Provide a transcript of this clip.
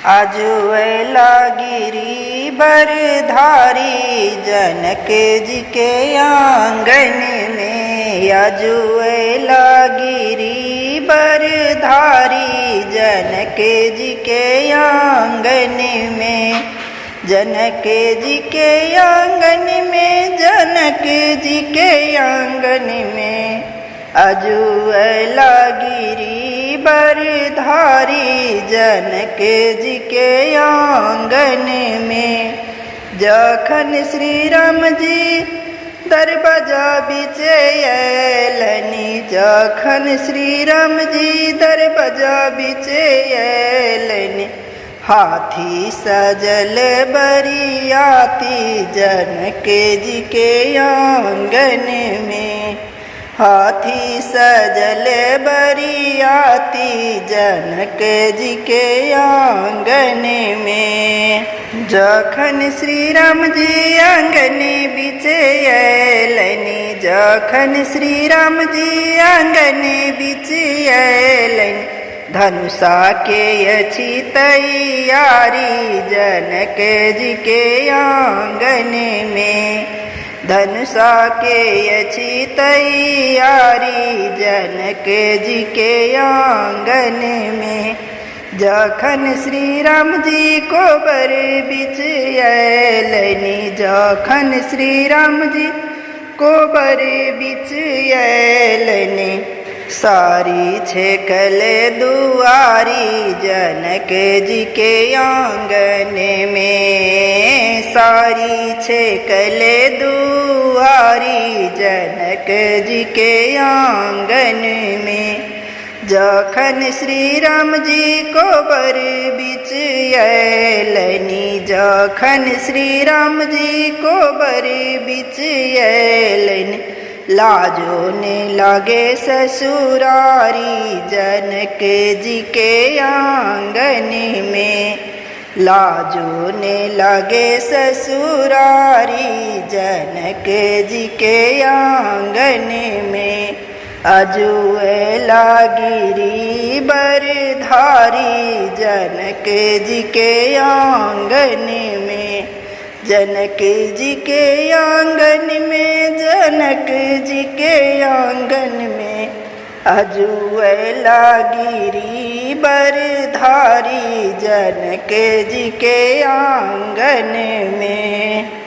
आजुएला गिरी बरधारी जनक जी के आंगन में। आजुएला गिरी बरधारी जनक जी के आंगन में। जनक जी के आंगन में, जनक जी के आंगन में। आजुएला गिरी बरधारी जनक जी के आंगन में। जखन श्री राम जी दरबजा बिचे अयलनि, जखन श्री राम जी दरबजा बिचे अयलनि। हाथी सजल बरियाती जनक जी के आंगन में। हाथी सजल बरियाती जनक जी के आंगन में। जखन श्री राम जी आंगन बिचे अयलनि, जखन श्री राम जी आंगन बिचे अयलनि। धनुषा के अछि तैयारी जनक जी के आंगन में। धनुषा के अछि तैयारी जनक जी के आंगन में। जखन श्री राम जी को बर बिच अयलनि, जखन श्री राम जी को बर बिच अयलनि। सारी छेकल दुआरी जनक जी के आंगन में। सारी छेकल दुआरी जनक जी के आंगन में। जखन श्री राम जी को बर बिच अयलनि, जखन श्री राम जी को बर बिच अयलनि। लाजो ने लागे ससुरारी जनक जी के आंगन में। लाजो ने लागे ससुरारी जनक जी के आंगन में। आजुएला गिरी बरधारी जनक जी के आंगन में। जनक जी के आंगन में, जनक जी के आंगन में। आजुएला गिरी बरधारी जनक जी के आंगन में।